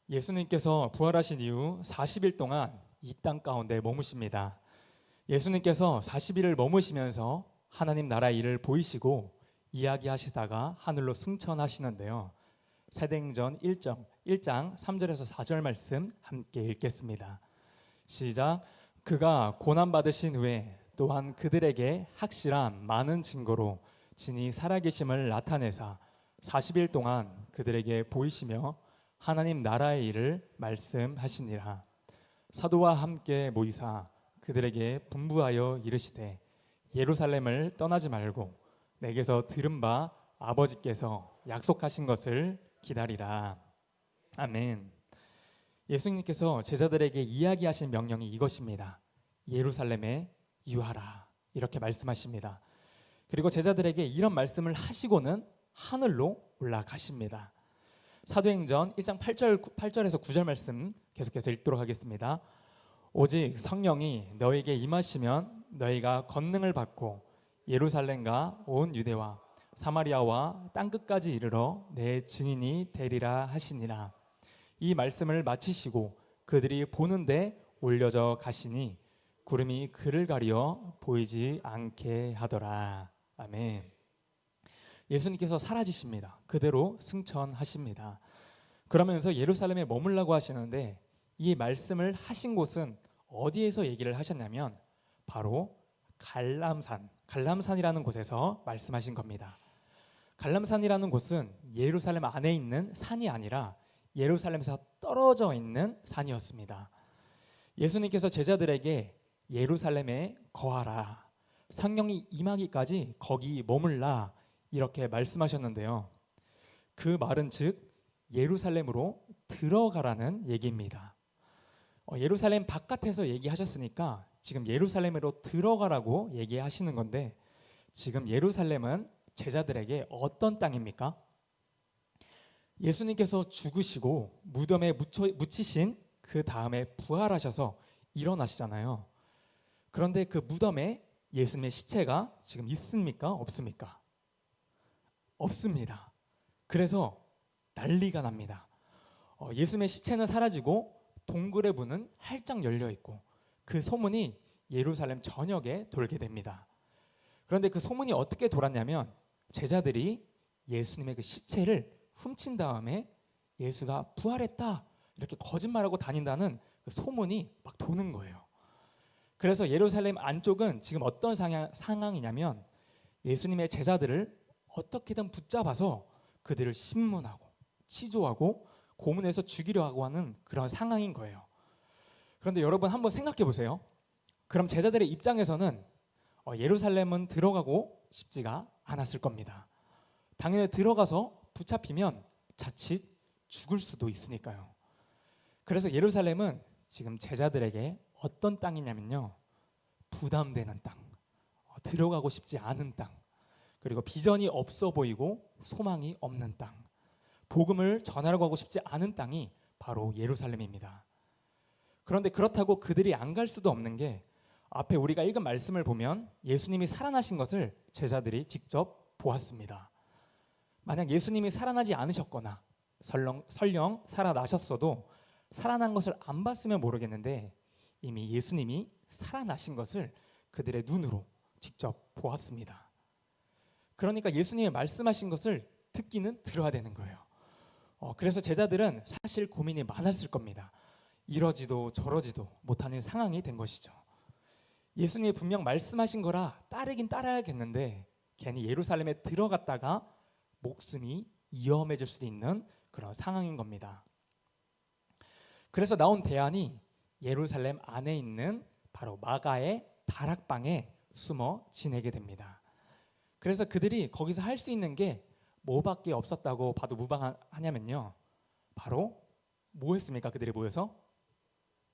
예수님께서 부활하신 이후 40일 동안 이 땅 가운데 머무십니다. 예수님께서 40일을 머무시면서 하나님 나라의 일을 보이시고 이야기하시다가 하늘로 승천하시는데요. 사도행전 1장 3절에서 4절 말씀 함께 읽겠습니다. 시작. 그가 고난받으신 후에 또한 그들에게 확실한 많은 증거로 진히 살아계심을 나타내사 40일 동안 그들에게 보이시며 하나님 나라의 일을 말씀하시니라. 사도와 함께 모이사 그들에게 분부하여 이르시되 예루살렘을 떠나지 말고 내게서 들은 바 아버지께서 약속하신 것을 기다리라. 아멘. 예수님께서 제자들에게 이야기하신 명령이 이것입니다. 예루살렘에 유하라, 이렇게 말씀하십니다. 그리고 제자들에게 이런 말씀을 하시고는 하늘로 올라가십니다. 사도행전 1장 8절에서 9절 말씀 계속해서 읽도록 하겠습니다. 오직 성령이 너에게 임하시면 너희가 권능을 받고 예루살렘과 온 유대와 사마리아와 땅끝까지 이르러 내 증인이 되리라 하시니라. 이 말씀을 마치시고 그들이 보는데 올려져 가시니 구름이 그를 가리어 보이지 않게 하더라. 아멘. 예수님께서 사라지십니다. 그대로 승천하십니다. 그러면서 예루살렘에 머물라고 하시는데 이 말씀을 하신 곳은 어디에서 얘기를 하셨냐면 바로 갈람산이라는 곳에서 말씀하신 겁니다. 갈람산이라는 곳은 예루살렘 안에 있는 산이 아니라 예루살렘에서 떨어져 있는 산이었습니다. 예수님께서 제자들에게 예루살렘에 거하라, 성령이 임하기까지 거기 머물라, 이렇게 말씀하셨는데요. 그 말은 즉 예루살렘으로 들어가라는 얘기입니다. 예루살렘 바깥에서 얘기하셨으니까 지금 예루살렘으로 들어가라고 얘기하시는 건데, 지금 예루살렘은 제자들에게 어떤 땅입니까? 예수님께서 죽으시고 무덤에 묻히신 그 다음에 부활하셔서 일어나시잖아요. 그런데 그 무덤에 예수님의 시체가 지금 있습니까? 없습니까? 없습니다. 그래서 난리가 납니다. 예수님의 시체는 사라지고 동굴의 문은 활짝 열려 있고 그 소문이 예루살렘 전역에 돌게 됩니다. 그런데 그 소문이 어떻게 돌았냐면 제자들이 예수님의 그 시체를 훔친 다음에 예수가 부활했다, 이렇게 거짓말하고 다닌다는 그 소문이 막 도는 거예요. 그래서 예루살렘 안쪽은 지금 어떤 상황이냐면 예수님의 제자들을 어떻게든 붙잡아서 그들을 신문하고 치조하고 고문해서 죽이려 하고 하는 그런 상황인 거예요. 그런데 여러분 한번 생각해 보세요. 그럼 제자들의 입장에서는 예루살렘은 들어가고 싶지가 않았을 겁니다. 당연히 들어가서 붙잡히면 자칫 죽을 수도 있으니까요. 그래서 예루살렘은 지금 제자들에게 어떤 땅이냐면요, 부담되는 땅, 들어가고 싶지 않은 땅, 그리고 비전이 없어 보이고 소망이 없는 땅, 복음을 전하려고 하고 싶지 않은 땅이 바로 예루살렘입니다. 그런데 그렇다고 그들이 안 갈 수도 없는 게, 앞에 우리가 읽은 말씀을 보면 예수님이 살아나신 것을 제자들이 직접 보았습니다. 만약 예수님이 살아나지 않으셨거나 설령 살아나셨어도 살아난 것을 안 봤으면 모르겠는데 이미 예수님이 살아나신 것을 그들의 눈으로 직접 보았습니다. 그러니까 예수님이 말씀하신 것을 듣기는 들어야 되는 거예요. 그래서 제자들은 사실 고민이 많았을 겁니다. 이러지도 저러지도 못하는 상황이 된 것이죠. 예수님이 분명 말씀하신 거라 따르긴 따라야겠는데 괜히 예루살렘에 들어갔다가 목숨이 위험해질 수도 있는 그런 상황인 겁니다. 그래서 나온 대안이 예루살렘 안에 있는 바로 마가의 다락방에 숨어 지내게 됩니다. 그래서 그들이 거기서 할 수 있는 게 뭐밖에 없었다고 봐도 무방하냐면요, 바로 뭐 했습니까? 그들이 모여서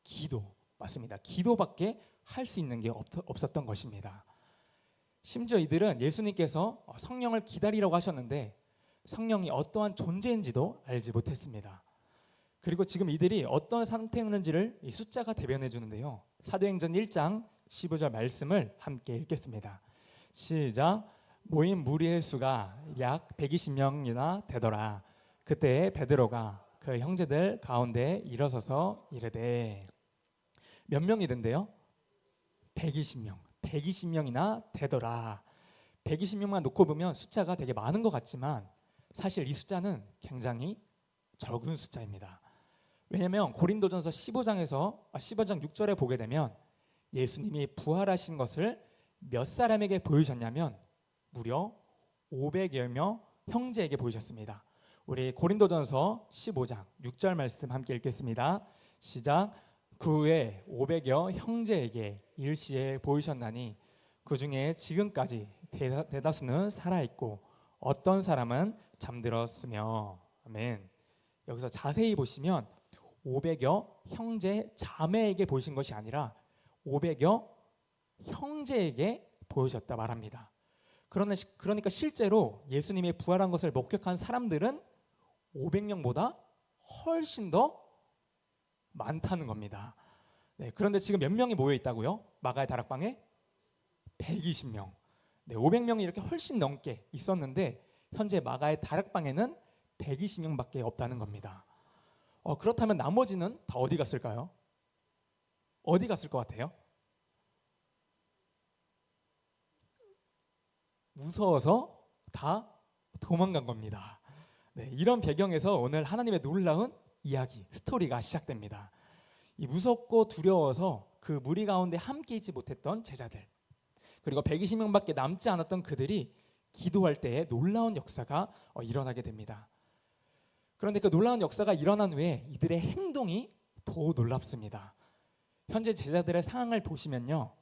기도, 맞습니다. 기도밖에 할 수 있는 게 없었던 것입니다. 심지어 이들은 예수님께서 성령을 기다리라고 하셨는데 성령이 어떠한 존재인지도 알지 못했습니다. 그리고 지금 이들이 어떤 상태였는지를 이 숫자가 대변해 주는데요. 사도행전 1장 15절 말씀을 함께 읽겠습니다. 시작. 모인 무리의 수가 약 120명이나 되더라. 그때 베드로가 그 형제들 가운데 일어서서 이르되 몇 명이 된대요? 120명. 120명이나 되더라. 120명만 놓고 보면 숫자가 되게 많은 것 같지만 사실 이 숫자는 굉장히 적은 숫자입니다. 왜냐하면 고린도전서 15장 6절에 보게 되면 예수님이 부활하신 것을 몇 사람에게 보이셨냐면 무려 500여 형제에게 보이셨습니다. 우리 고린도전서 15장 6절 말씀 함께 읽겠습니다. 시작. 그 후에 500여 형제에게 일시에 보이셨나니 그 중에 지금까지 대다수는 살아있고 어떤 사람은 잠들었으며. 아멘. 여기서 자세히 보시면 500여 형제 자매에게 보이신 것이 아니라 500여 형제에게 보이셨다 말합니다. 그러니까 실제로 예수님이 부활한 것을 목격한 사람들은 500명보다 훨씬 더 많다는 겁니다. 네, 그런데 지금 몇 명이 모여 있다고요? 마가의 다락방에 120명. 네, 500명이 이렇게 훨씬 넘게 있었는데 현재 마가의 다락방에는 120명밖에 없다는 겁니다. 그렇다면 나머지는 다 어디 갔을까요? 어디 갔을 것 같아요? 무서워서 다 도망간 겁니다. 네, 이런 배경에서 오늘 하나님의 놀라운 이야기, 스토리가 시작됩니다. 이 무섭고 두려워서 그 무리 가운데 함께 있지 못했던 제자들, 그리고 120명밖에 남지 않았던 그들이 기도할 때에 놀라운 역사가 일어나게 됩니다. 그런데 그 놀라운 역사가 일어난 후에 이들의 행동이 더 놀랍습니다. 현재 제자들의 상황을 보시면요,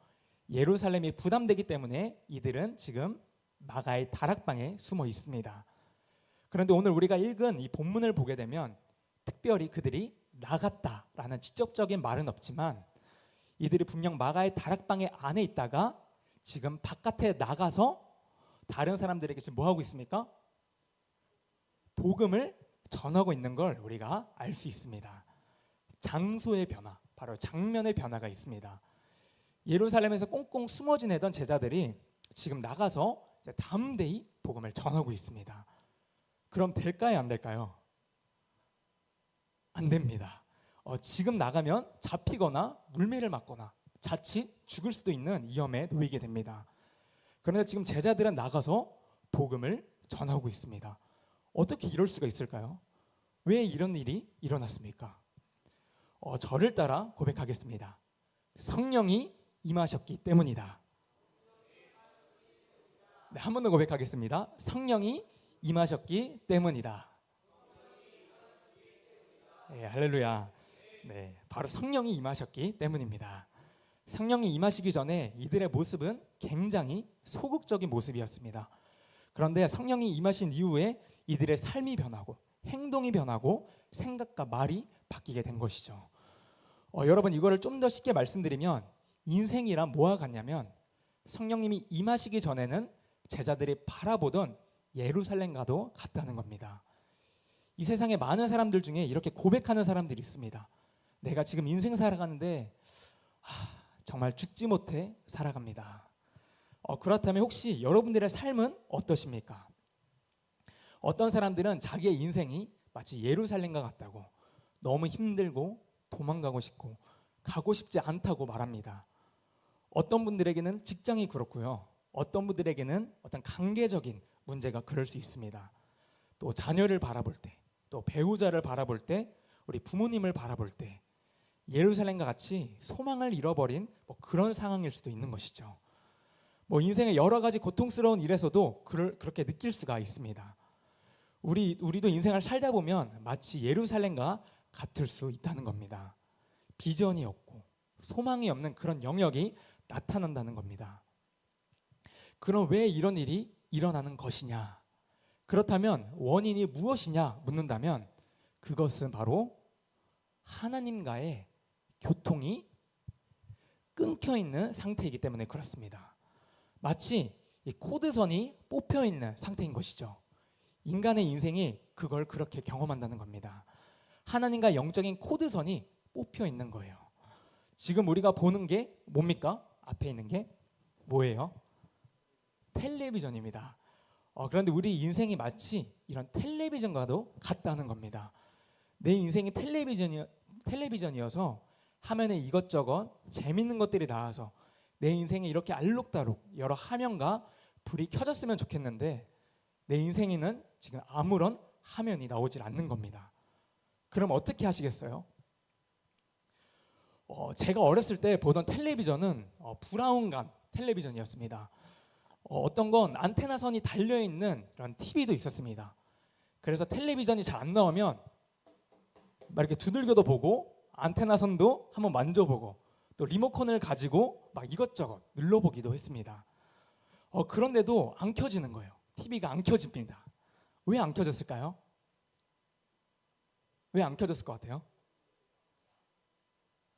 예루살렘이 부담되기 때문에 이들은 지금 마가의 다락방에 숨어 있습니다. 그런데 오늘 우리가 읽은 이 본문을 보게 되면 특별히 그들이 나갔다라는 직접적인 말은 없지만 이들이 분명 마가의 다락방에 안에 있다가 지금 바깥에 나가서 다른 사람들에게 지금 뭐 하고 있습니까? 복음을 전하고 있는 걸 우리가 알 수 있습니다. 장소의 변화, 바로 장면의 변화가 있습니다. 예루살렘에서 꽁꽁 숨어 지내던 제자들이 지금 나가서 담대히 복음을 전하고 있습니다. 그럼 될까요, 안 될까요? 안 됩니다. 지금 나가면 잡히거나 물매를 맞거나 자칫 죽을 수도 있는 위험에 놓이게 됩니다. 그런데 지금 제자들은 나가서 복음을 전하고 있습니다. 어떻게 이럴 수가 있을까요? 왜 이런 일이 일어났습니까? 저를 따라 고백하겠습니다. 성령이 임하셨기 때문이다. 네, 한 번 더 고백하겠습니다. 성령이 임하셨기 때문이다. 네, 할렐루야. 네, 바로 성령이 임하셨기 때문입니다. 성령이 임하시기 전에 이들의 모습은 굉장히 소극적인 모습이었습니다. 그런데 성령이 임하신 이후에 이들의 삶이 변하고 행동이 변하고 생각과 말이 바뀌게 된 것이죠. 여러분, 이거를 좀 더 쉽게 말씀드리면 인생이란 뭐와 같냐면 성령님이 임하시기 전에는 제자들이 바라보던 예루살렘과도 같다는 겁니다. 이 세상에 많은 사람들 중에 이렇게 고백하는 사람들이 있습니다. 내가 지금 인생 살아가는데 정말 죽지 못해 살아갑니다. 그렇다면 혹시 여러분들의 삶은 어떠십니까? 어떤 사람들은 자기의 인생이 마치 예루살렘과 같다고, 너무 힘들고 도망가고 싶고 가고 싶지 않다고 말합니다. 어떤 분들에게는 직장이 그렇고요, 어떤 분들에게는 어떤 관계적인 문제가 그럴 수 있습니다. 또 자녀를 바라볼 때, 또 배우자를 바라볼 때, 우리 부모님을 바라볼 때 예루살렘과 같이 소망을 잃어버린 그런 상황일 수도 있는 것이죠. 인생의 여러 가지 고통스러운 일에서도 그렇게 느낄 수가 있습니다. 우리도 인생을 살다 보면 마치 예루살렘과 같을 수 있다는 겁니다. 비전이 없고 소망이 없는 그런 영역이 나타난다는 겁니다. 그럼 왜 이런 일이 일어나는 것이냐? 그렇다면 원인이 무엇이냐 묻는다면 그것은 바로 하나님과의 교통이 끊겨 있는 상태이기 때문에 그렇습니다. 마치 이 코드선이 뽑혀 있는 상태인 것이죠. 인간의 인생이 그걸 그렇게 경험한다는 겁니다. 하나님과 영적인 코드선이 뽑혀 있는 거예요. 지금 우리가 보는 게 뭡니까? 앞에 있는 게 뭐예요? 텔레비전입니다. 그런데 우리 인생이 마치 이런 텔레비전과도 같다는 겁니다. 내 인생이 텔레비전이어서 화면에 이것저것 재밌는 것들이 나와서 내 인생에 이렇게 알록달록 여러 화면과 불이 켜졌으면 좋겠는데 내 인생에는 지금 아무런 화면이 나오질 않는 겁니다. 그럼 어떻게 하시겠어요? 제가 어렸을 때 보던 텔레비전은 브라운관 텔레비전이었습니다. 어떤 건 안테나 선이 달려있는 그런 TV도 있었습니다. 그래서 텔레비전이 잘 안 나오면 막 이렇게 두들겨도 보고 안테나 선도 한번 만져보고 또 리모컨을 가지고 막 이것저것 눌러보기도 했습니다. 그런데도 안 켜지는 거예요. TV가 안 켜집니다. 왜 안 켜졌을까요? 왜 안 켜졌을 것 같아요?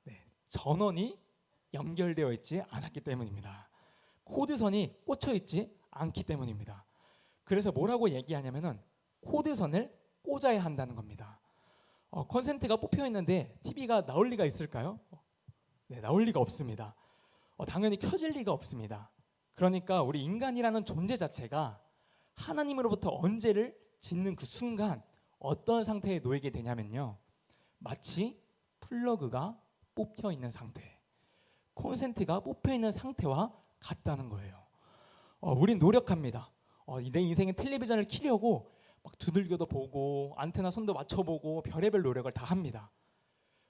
네, 전원이 연결되어 있지 않았기 때문입니다. 코드선이 꽂혀 있지 않기 때문입니다. 그래서 뭐라고 얘기하냐면은 코드선을 꽂아야 한다는 겁니다. 콘센트가 뽑혀 있는데 TV가 나올 리가 있을까요? 네, 나올 리가 없습니다. 당연히 켜질 리가 없습니다. 그러니까 우리 인간이라는 존재 자체가 하나님으로부터 언제를 짓는 그 순간 어떤 상태에 놓이게 되냐면요, 마치 플러그가 뽑혀 있는 상태, 콘센트가 뽑혀 있는 상태와 같다는 거예요. 우린 노력합니다. 내 인생의 텔레비전을 켜려고 막 두들겨도 보고 안테나 선도 맞춰보고 별의별 노력을 다 합니다.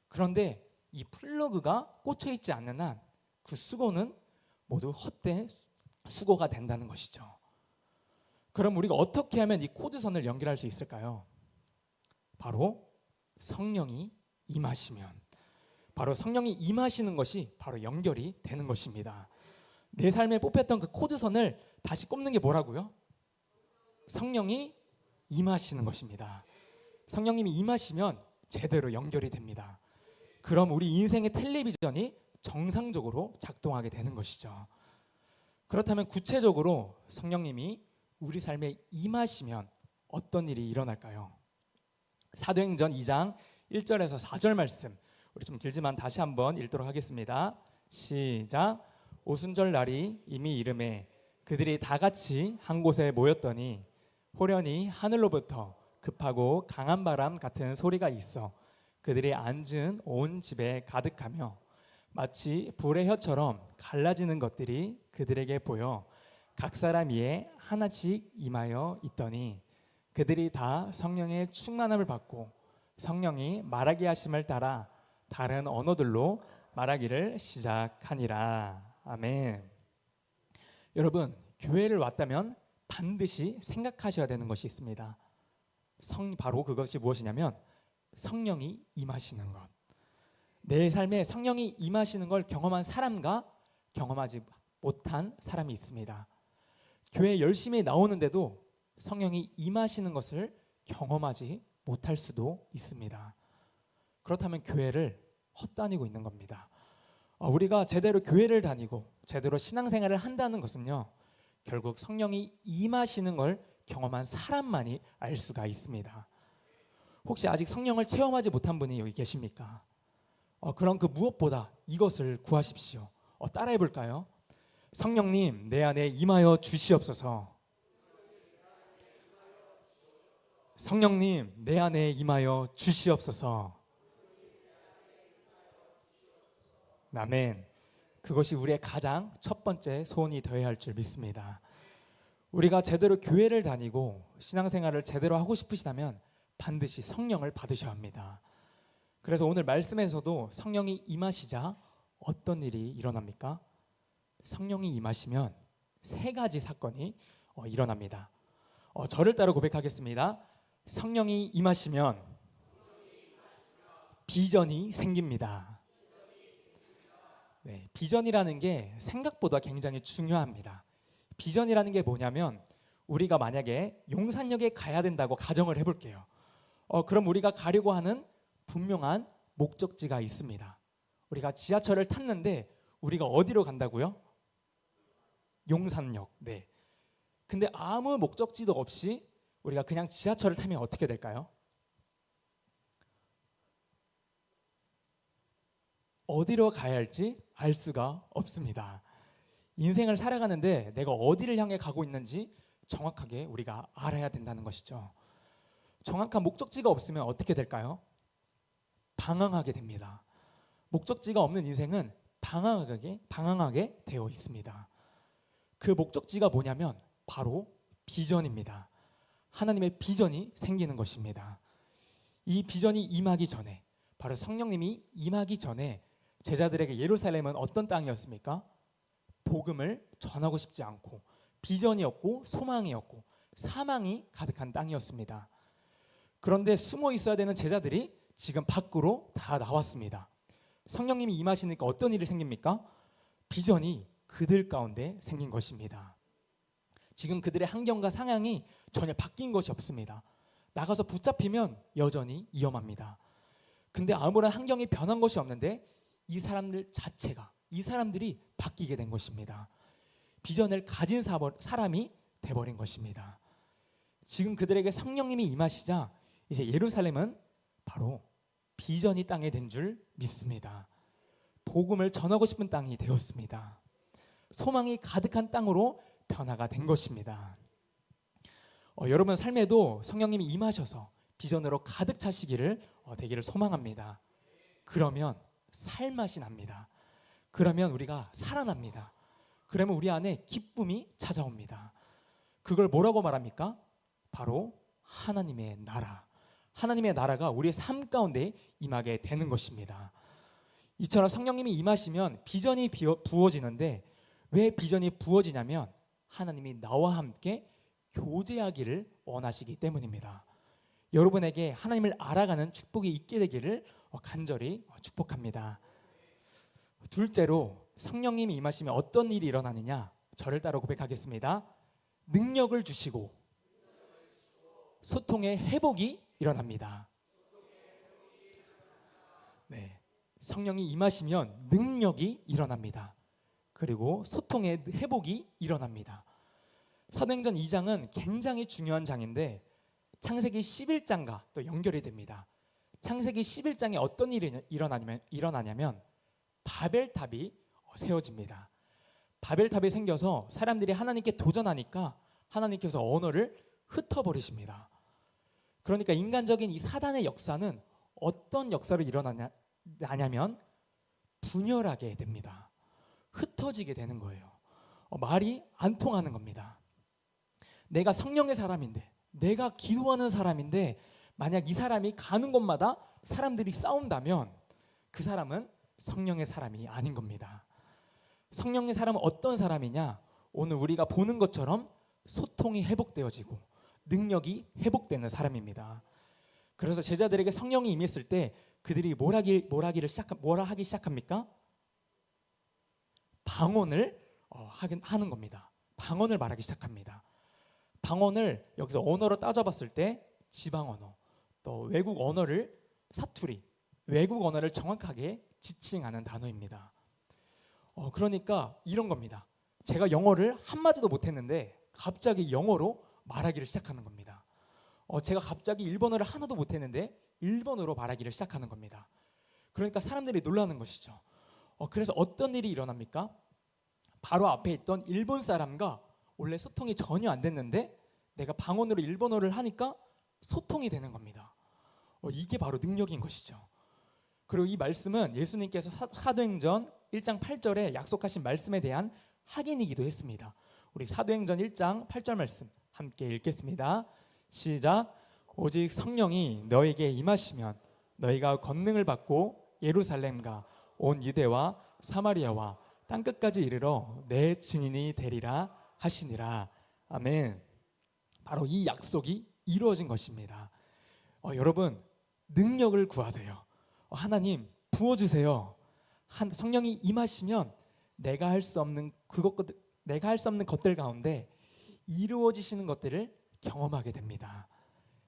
그런데 이 플러그가 꽂혀 있지 않는 한 그 수고는 모두 헛된 수고가 된다는 것이죠. 그럼 우리가 어떻게 하면 이 코드선을 연결할 수 있을까요? 바로 성령이 임하시면, 바로 성령이 임하시는 것이 바로 연결이 되는 것입니다. 내 삶에 뽑혔던 그 코드선을 다시 꼽는 게 뭐라고요? 성령이 임하시는 것입니다. 성령님이 임하시면 제대로 연결이 됩니다. 그럼 우리 인생의 텔레비전이 정상적으로 작동하게 되는 것이죠. 그렇다면 구체적으로 성령님이 우리 삶에 임하시면 어떤 일이 일어날까요? 사도행전 2장 1절에서 4절 말씀, 우리 좀 길지만 다시 한번 읽도록 하겠습니다. 시작. 오순절 날이 이미 이름에 그들이 다 같이 한 곳에 모였더니 호련히 하늘로부터 급하고 강한 바람 같은 소리가 있어 그들이 앉은 온 집에 가득하며 마치 불의 혀처럼 갈라지는 것들이 그들에게 보여 각 사람 위에 하나씩 임하여 있더니 그들이 다 성령의 충만함을 받고 성령이 말하게 하심을 따라 다른 언어들로 말하기를 시작하니라. 아멘. 여러분, 교회를 왔다면 반드시 생각하셔야 되는 것이 있습니다. 바로 그것이 무엇이냐면 성령이 임하시는 것. 내 삶에 성령이 임하시는 걸 경험한 사람과 경험하지 못한 사람이 있습니다. 교회 열심히 나오는데도 성령이 임하시는 것을 경험하지 못할 수도 있습니다. 그렇다면 교회를 헛다니고 있는 겁니다. 우리가 제대로 교회를 다니고 제대로 신앙생활을 한다는 것은요, 결국 성령이 임하시는 걸 경험한 사람만이 알 수가 있습니다. 혹시 아직 성령을 체험하지 못한 분이 여기 계십니까? 그럼 그 무엇보다 이것을 구하십시오. 따라해 볼까요? 성령님, 내 안에 임하여 주시옵소서. 성령님, 내 안에 임하여 주시옵소서. 아멘. 그것이 우리의 가장 첫 번째 소원이 되어야 할 줄 믿습니다. 우리가 제대로 교회를 다니고 신앙생활을 제대로 하고 싶으시다면 반드시 성령을 받으셔야 합니다. 그래서 오늘 말씀에서도 성령이 임하시자 어떤 일이 일어납니까? 성령이 임하시면 세 가지 사건이 일어납니다. 저를 따라 고백하겠습니다. 성령이 임하시면 비전이 생깁니다. 네, 비전이라는 게 생각보다 굉장히 중요합니다. 비전이라는 게 뭐냐면 우리가 만약에 용산역에 가야 된다고 가정을 해볼게요. 그럼 우리가 가려고 하는 분명한 목적지가 있습니다. 우리가 지하철을 탔는데 우리가 어디로 간다고요? 용산역. 네. 근데 아무 목적지도 없이 우리가 그냥 지하철을 타면 어떻게 될까요? 어디로 가야 할지 알 수가 없습니다. 인생을 살아가는데 내가 어디를 향해 가고 있는지 정확하게 우리가 알아야 된다는 것이죠. 정확한 목적지가 없으면 어떻게 될까요? 방황하게 됩니다. 목적지가 없는 인생은 방황하게 되어 있습니다. 그 목적지가 뭐냐면 바로 비전입니다. 하나님의 비전이 생기는 것입니다. 이 비전이 임하기 전에, 바로 성령님이 임하기 전에 제자들에게 예루살렘은 어떤 땅이었습니까? 복음을 전하고 싶지 않고 비전이 없고 소망이 없고 사망이 가득한 땅이었습니다. 그런데 숨어 있어야 되는 제자들이 지금 밖으로 다 나왔습니다. 성령님이 임하시니까 어떤 일이 생깁니까? 비전이 그들 가운데 생긴 것입니다. 지금 그들의 환경과 상황이 전혀 바뀐 것이 없습니다. 나가서 붙잡히면 여전히 위험합니다. 근데 아무런 환경이 변한 것이 없는데 이 사람들이 바뀌게 된 것입니다. 비전을 가진 사람이 돼버린 것입니다. 지금 그들에게 성령님이 임하시자 이제 예루살렘은 바로 비전이 땅에 된 줄 믿습니다. 복음을 전하고 싶은 땅이 되었습니다. 소망이 가득한 땅으로 변화가 된 것입니다. 여러분 삶에도 성령님이 임하셔서 비전으로 가득 차시기를 되기를 소망합니다. 그러면 살맛이 납니다. 그러면 우리가 살아납니다. 그러면 우리 안에 기쁨이 찾아옵니다. 그걸 뭐라고 말합니까? 바로 하나님의 나라. 하나님의 나라가 우리의 삶 가운데 임하게 되는 것입니다. 이처럼 성령님이 임하시면 비전이 부어지는데 왜 비전이 부어지냐면 하나님이 나와 함께 교제하기를 원하시기 때문입니다. 여러분에게 하나님을 알아가는 축복이 있게 되기를 간절히 축복합니다. 둘째로 성령님이 임하시면 어떤 일이 일어나느냐? 저를 따라 고백하겠습니다. 능력을 주시고 소통의 회복이 일어납니다. 네, 성령이 임하시면 능력이 일어납니다. 그리고 소통의 회복이 일어납니다. 사도행전 2장은 굉장히 중요한 장인데 창세기 11장과 또 연결이 됩니다. 창세기 11장에 어떤 일이 일어나냐면 바벨탑이 세워집니다. 바벨탑이 생겨서 사람들이 하나님께 도전하니까 하나님께서 언어를 흩어버리십니다. 그러니까 인간적인 이 사단의 역사는 어떤 역사로 일어나냐면 분열하게 됩니다. 흩어지게 되는 거예요. 말이 안 통하는 겁니다. 내가 성령의 사람인데, 내가 기도하는 사람인데 만약 이 사람이 가는 곳마다 사람들이 싸운다면 그 사람은 성령의 사람이 아닌 겁니다. 성령의 사람은 어떤 사람이냐? 오늘 우리가 보는 것처럼 소통이 회복되어지고 능력이 회복되는 사람입니다. 그래서 제자들에게 성령이 임했을 때 그들이 뭘 하기 시작합니까? 방언을 하는 겁니다. 방언을 말하기 시작합니다. 방언을 여기서 언어로 따져봤을 때 지방 언어, 또 외국 언어를 사투리, 외국 언어를 정확하게 지칭하는 단어입니다. 그러니까 이런 겁니다. 제가 영어를 한마디도 못했는데 갑자기 영어로 말하기를 시작하는 겁니다. 제가 갑자기 일본어를 하나도 못했는데 일본어로 말하기를 시작하는 겁니다. 그러니까 사람들이 놀라는 것이죠. 그래서 어떤 일이 일어납니까? 바로 앞에 있던 일본 사람과 원래 소통이 전혀 안 됐는데 내가 방언으로 일본어를 하니까 소통이 되는 겁니다. 이게 바로 능력인 것이죠. 그리고 이 말씀은 예수님께서 사도행전 1장 8절에 약속하신 말씀에 대한 확인이기도 했습니다. 우리 사도행전 1장 8절 말씀 함께 읽겠습니다. 시작. 오직 성령이 너에게 임하시면 너희가 권능을 받고 예루살렘과 온 유대와 사마리아와 땅끝까지 이르러 내 증인이 되리라 하시니라. 아멘. 바로 이 약속이 이루어진 것입니다. 여러분 능력을 구하세요. 하나님 부어주세요. 성령이 임하시면 내가 할 수 없는 것들 가운데 이루어지시는 것들을 경험하게 됩니다.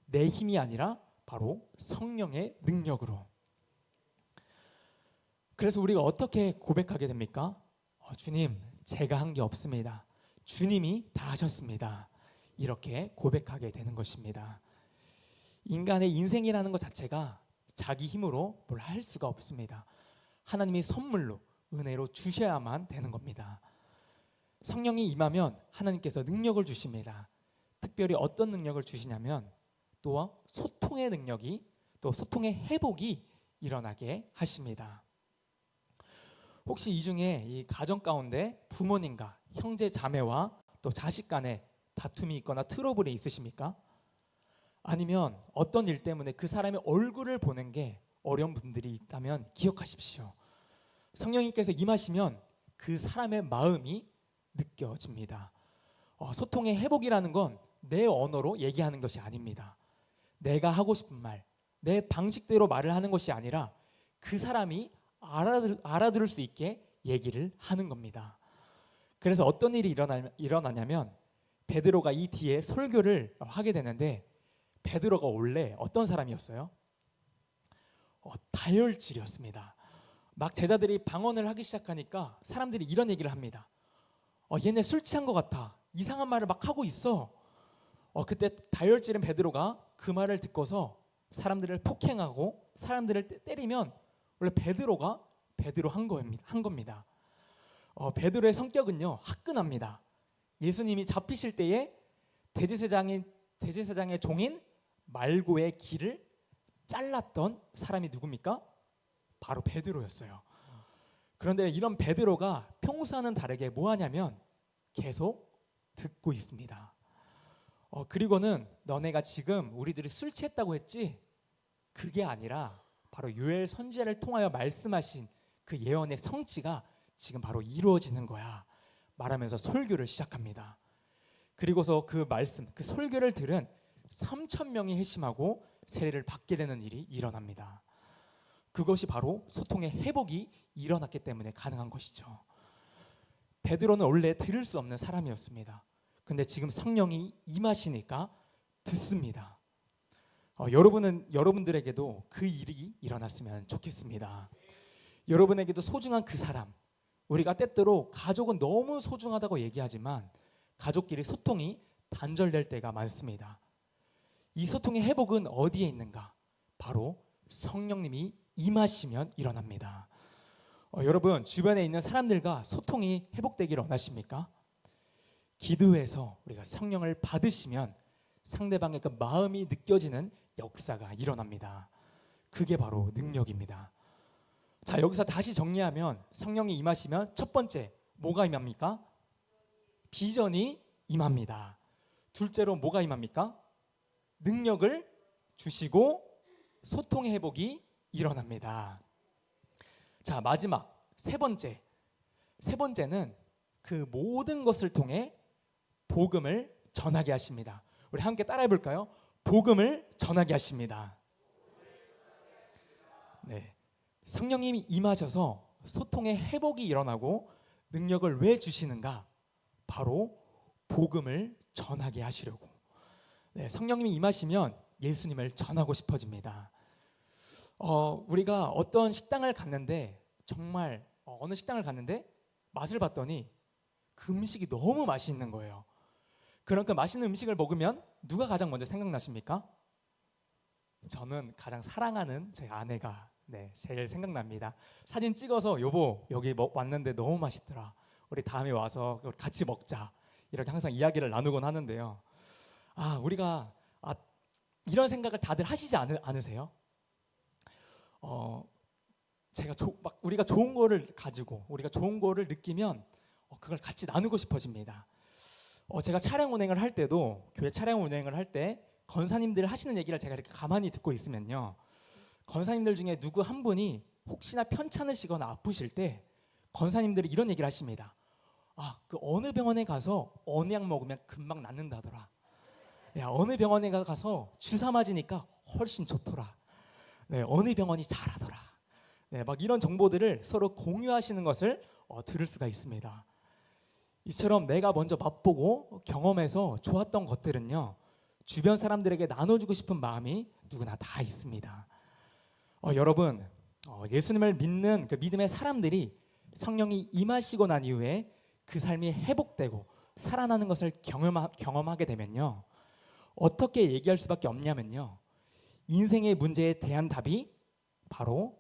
내 힘이 아니라 바로 성령의 능력으로. 그래서 우리가 어떻게 고백하게 됩니까? 주님, 제가 한 게 없습니다. 주님이 다 하셨습니다. 이렇게 고백하게 되는 것입니다. 인간의 인생이라는 것 자체가 자기 힘으로 뭘 할 수가 없습니다. 하나님이 선물로 은혜로 주셔야만 되는 겁니다. 성령이 임하면 하나님께서 능력을 주십니다. 특별히 어떤 능력을 주시냐면 또 소통의 능력이, 또 소통의 회복이 일어나게 하십니다. 혹시 이 중에 이 가정 가운데 부모님과 형제 자매와 또 자식 간에 다툼이 있거나 트러블이 있으십니까? 아니면 어떤 일 때문에 그 사람의 얼굴을 보는 게 어려운 분들이 있다면 기억하십시오. 성령님께서 임하시면 그 사람의 마음이 느껴집니다. 소통의 회복이라는 건 내 언어로 얘기하는 것이 아닙니다. 내가 하고 싶은 말, 내 방식대로 말을 하는 것이 아니라 그 사람이 알아들을 수 있게 얘기를 하는 겁니다. 그래서 어떤 일이 일어나냐면 베드로가 이 뒤에 설교를 하게 되는데, 베드로가 원래 어떤 사람이었어요? 다혈질이었습니다. 막 제자들이 방언을 하기 시작하니까 사람들이 이런 얘기를 합니다. 얘네 술 취한 것 같아. 이상한 말을 막 하고 있어. 그때 다혈질인 베드로가 그 말을 듣고서 사람들을 폭행하고 사람들을 때리면 원래 베드로가 베드로 한 겁니다. 베드로의 성격은요 화끈합니다. 예수님이 잡히실 때에 대제사장의 종인 말고의 길을 잘랐던 사람이 누굽니까? 바로 베드로였어요. 그런데 이런 베드로가 평소와는 다르게 뭐 하냐면 계속 듣고 있습니다. 그리고는 너네가 지금 우리들이 술 취했다고 했지? 그게 아니라 바로 요엘 선지자를 통하여 말씀하신 그 예언의 성취가 지금 바로 이루어지는 거야 말하면서 설교를 시작합니다. 그리고서 그 말씀, 그 설교를 들은 3,000명이 회심하고 세례를 받게 되는 일이 일어납니다. 그것이 바로 소통의 회복이 일어났기 때문에 가능한 것이죠. 베드로는 원래 들을 수 없는 사람이었습니다. 근데 지금 성령이 임하시니까 듣습니다. 여러분들에게도 그 일이 일어났으면 좋겠습니다. 여러분에게도 소중한 그 사람, 우리가 때때로 가족은 너무 소중하다고 얘기하지만 가족끼리 소통이 단절될 때가 많습니다. 이 소통의 회복은 어디에 있는가? 바로 성령님이 임하시면 일어납니다. 여러분 주변에 있는 사람들과 소통이 회복되기를 원하십니까? 기도해서 우리가 성령을 받으시면 상대방의 그 마음이 느껴지는 역사가 일어납니다. 그게 바로 능력입니다. 자, 여기서 다시 정리하면 성령이 임하시면 첫 번째 뭐가 임합니까? 비전이 임합니다. 둘째로 뭐가 임합니까? 능력을 주시고 소통의 회복이 일어납니다. 자, 마지막 세 번째는 그 모든 것을 통해 복음을 전하게 하십니다. 우리 함께 따라해 볼까요? 복음을 전하게 하십니다. 네, 성령님이 임하셔서 소통의 회복이 일어나고 능력을 왜 주시는가? 바로 복음을 전하게 하시려고. 네, 성령님이 임하시면 예수님을 전하고 싶어집니다. 우리가 어떤 식당을 갔는데 정말 어느 식당을 갔는데 맛을 봤더니 그 음식이 너무 맛있는 거예요. 그런 그 맛있는 음식을 먹으면 누가 가장 먼저 생각나십니까? 저는 가장 사랑하는 저희 아내가 제일 생각납니다. 사진 찍어서 여보 여기 왔는데 너무 맛있더라. 우리 다음에 와서 같이 먹자. 이렇게 항상 이야기를 나누곤 하는데요. 우리가 이런 생각을 다들 하시지 않으세요? 우리가 좋은 거를 가지고 우리가 좋은 거를 느끼면 그걸 같이 나누고 싶어집니다. 제가 차량 운행을 할 때도 교회 차량 운행을 할 때 권사님들 하시는 얘기를 제가 이렇게 가만히 듣고 있으면요, 권사님들 중에 누구 한 분이 혹시나 편찮으시거나 아프실 때 권사님들이 이런 얘기를 하십니다. 그 어느 병원에 가서 어느 약 먹으면 금방 낫는다더라. 야, 어느 병원에 가서 주사 맞으니까 훨씬 좋더라. 어느 병원이 잘하더라. 막 이런 정보들을 서로 공유하시는 것을 들을 수가 있습니다. 이처럼 내가 먼저 맛보고 경험해서 좋았던 것들은요, 주변 사람들에게 나눠주고 싶은 마음이 누구나 다 있습니다. 여러분, 예수님을 믿는 그 믿음의 사람들이 성령이 임하시고 난 이후에 그 삶이 회복되고 살아나는 것을 경험하게 되면요, 어떻게 얘기할 수밖에 없냐면요, 인생의 문제에 대한 답이 바로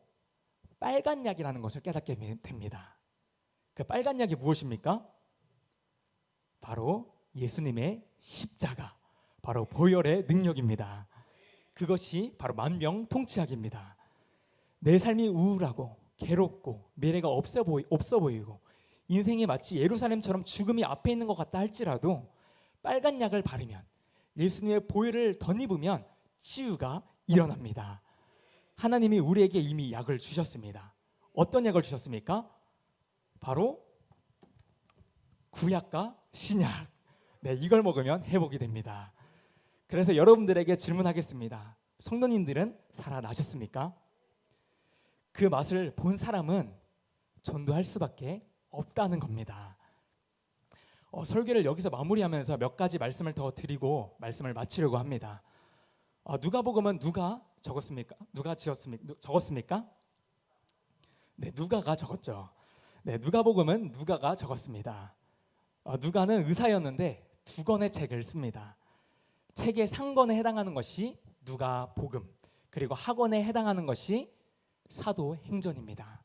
빨간 약이라는 것을 깨닫게 됩니다. 그 빨간 약이 무엇입니까? 바로 예수님의 십자가, 바로 보혈의 능력입니다. 그것이 바로 만병통치약입니다. 내 삶이 우울하고 괴롭고 미래가 없어 보이고 인생이 마치 예루살렘처럼 죽음이 앞에 있는 것 같다 할지라도 빨간 약을 바르면, 예수님의 보혈을 덧입으면 치유가 일어납니다. 하나님이 우리에게 이미 약을 주셨습니다. 어떤 약을 주셨습니까? 바로 구약과 신약. 네, 이걸 먹으면 회복이 됩니다. 그래서 여러분들에게 질문하겠습니다. 성도님들은 살아나셨습니까? 그 맛을 본 사람은 전도할 수밖에 없다는 겁니다. 설교를 여기서 마무리하면서 몇 가지 말씀을 더 드리고 말씀을 마치려고 합니다. 누가복음은 누가 적었습니까? 누가 적었습니까? 네, 누가가 적었죠. 네, 누가복음은 누가가 적었습니다. 누가는 의사였는데 2권의 책을 씁니다. 책의 상권에 해당하는 것이 누가복음, 그리고 하권에 해당하는 것이 사도행전입니다.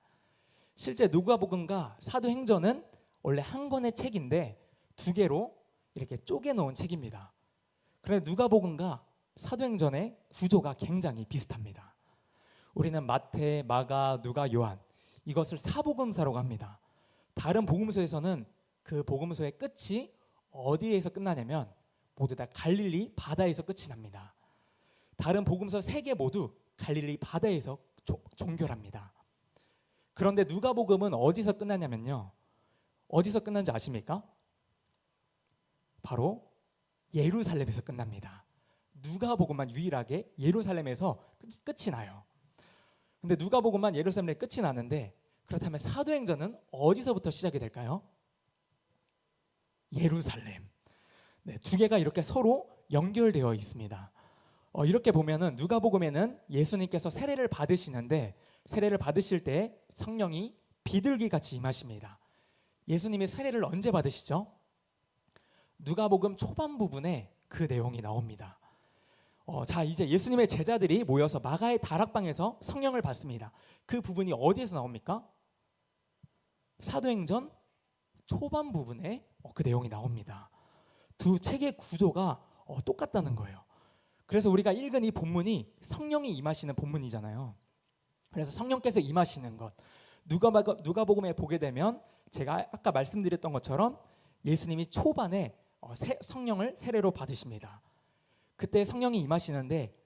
실제 누가복음과 사도행전은 원래 한 권의 책인데 2개로 이렇게 쪼개 놓은 책입니다. 그런데 누가복음과 사도행전의 구조가 굉장히 비슷합니다. 우리는 마태, 마가, 누가, 요한, 이것을 사복음서라고 합니다. 다른 복음서에서는 그 복음서의 끝이 어디에서 끝나냐면 모두 다 갈릴리 바다에서 끝이 납니다. 다른 복음서 3개 모두 갈릴리 바다에서 종결합니다. 그런데 누가복음은 어디서 끝나냐면요, 어디서 끝난지 아십니까? 바로 예루살렘에서 끝납니다. 누가복음만 유일하게 예루살렘에서 끝이 나요. 근데 누가복음만 예루살렘에 끝이 나는데, 그렇다면 사도행전은 어디서부터 시작이 될까요? 예루살렘. 네, 2개가 이렇게 서로 연결되어 있습니다. 이렇게 보면은 누가복음에는 예수님께서 세례를 받으시는데, 세례를 받으실 때 성령이 비둘기 같이 임하십니다. 예수님이 세례를 언제 받으시죠? 누가복음 초반 부분에 그 내용이 나옵니다. 자, 이제 예수님의 제자들이 모여서 마가의 다락방에서 성령을 받습니다. 그 부분이 어디에서 나옵니까? 사도행전 초반 부분에 그 내용이 나옵니다. 2 책의 구조가 똑같다는 거예요. 그래서 우리가 읽은 이 본문이 성령이 임하시는 본문이잖아요. 그래서 성령께서 임하시는 것, 누가복음에 보게 되면 제가 아까 말씀드렸던 것처럼 예수님이 초반에 성령을 세례로 받으십니다. 그때 성령이 임하시는데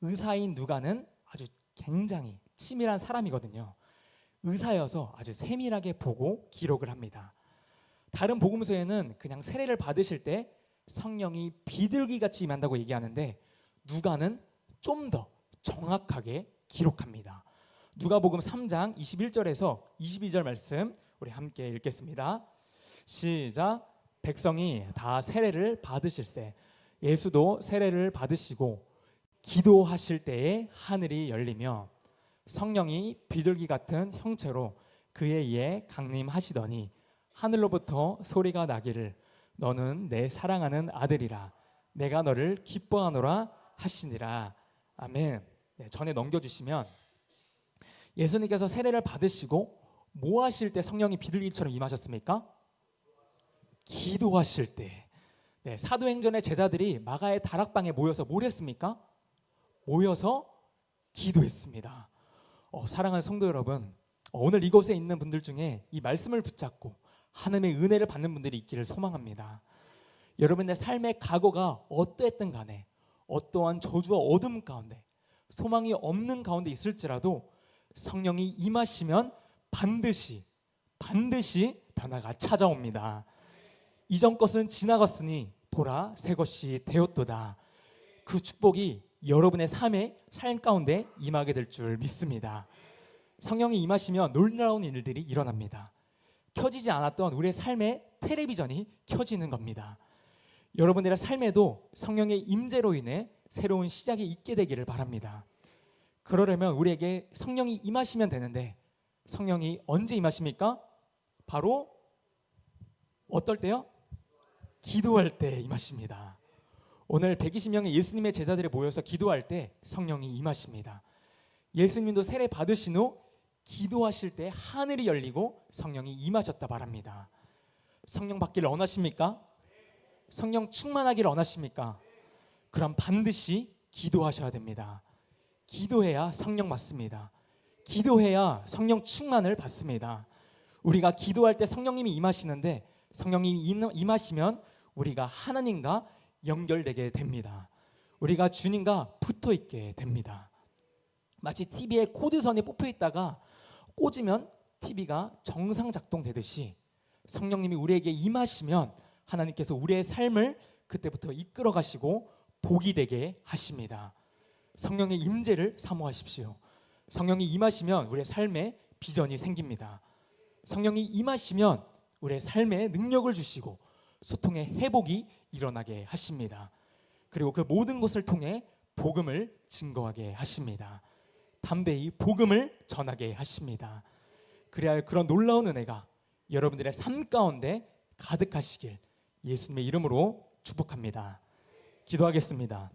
의사인 누가는 아주 굉장히 치밀한 사람이거든요. 의사여서 아주 세밀하게 보고 기록을 합니다. 다른 복음서에는 그냥 세례를 받으실 때 성령이 비둘기같이 임한다고 얘기하는데, 누가는 좀 더 정확하게 기록합니다. 누가복음 3장 21절에서 22절 말씀 우리 함께 읽겠습니다. 시작. 백성이 다 세례를 받으실세 예수도 세례를 받으시고 기도하실 때에 하늘이 열리며 성령이 비둘기 같은 형체로 그에 의해 강림하시더니 하늘로부터 소리가 나기를 너는 내 사랑하는 아들이라 내가 너를 기뻐하노라 하시니라. 아멘. 네, 전에 넘겨주시면 예수님께서 세례를 받으시고 뭐 하실 때 성령이 비둘기처럼 임하셨습니까? 기도하실 때. 네, 사도행전의 제자들이 마가의 다락방에 모여서 뭘 했습니까? 모여서 기도했습니다. 사랑하는 성도 여러분, 오늘 이곳에 있는 분들 중에 이 말씀을 붙잡고 하나님의 은혜를 받는 분들이 있기를 소망합니다. 여러분의 삶의 각오가 어떠했든 간에 어떠한 저주와 어둠 가운데 소망이 없는 가운데 있을지라도 성령이 임하시면 반드시 변화가 찾아옵니다. 이전 것은 지나갔으니 보라 새 것이 되었도다. 그 축복이 여러분의 삶 가운데 임하게 될 줄 믿습니다. 성령이 임하시면 놀라운 일들이 일어납니다. 켜지지 않았던 우리의 삶의 텔레비전이 켜지는 겁니다. 여러분들의 삶에도 성령의 임재로 인해 새로운 시작이 있게 되기를 바랍니다. 그러려면 우리에게 성령이 임하시면 되는데, 성령이 언제 임하십니까? 바로 어떨 때요? 기도할 때 임하십니다. 오늘 120명의 예수님의 제자들이 모여서 기도할 때 성령이 임하십니다. 예수님도 세례 받으신 후 기도하실 때 하늘이 열리고 성령이 임하셨다 말합니다. 성령 받기를 원하십니까? 성령 충만하기를 원하십니까? 그럼 반드시 기도하셔야 됩니다. 기도해야 성령 받습니다. 기도해야 성령 충만을 받습니다. 우리가 기도할 때 성령님이 임하시는데 성령님이 임하시면 우리가 하나님과 연결되게 됩니다. 우리가 주님과 붙어 있게 됩니다. 마치 TV에 코드선이 뽑혀 있다가 꽂으면 TV가 정상 작동되듯이 성령님이 우리에게 임하시면 하나님께서 우리의 삶을 그때부터 이끌어 가시고 복이 되게 하십니다. 성령의 임재를 사모하십시오. 성령이 임하시면 우리의 삶에 비전이 생깁니다. 성령이 임하시면 우리의 삶에 능력을 주시고 소통의 회복이 일어나게 하십니다. 그리고 그 모든 것을 통해 복음을 증거하게 하십니다. 담대히 복음을 전하게 하십니다. 그래야 그런 놀라운 은혜가 여러분들의 삶 가운데 가득하시길 예수님의 이름으로 축복합니다. 기도하겠습니다.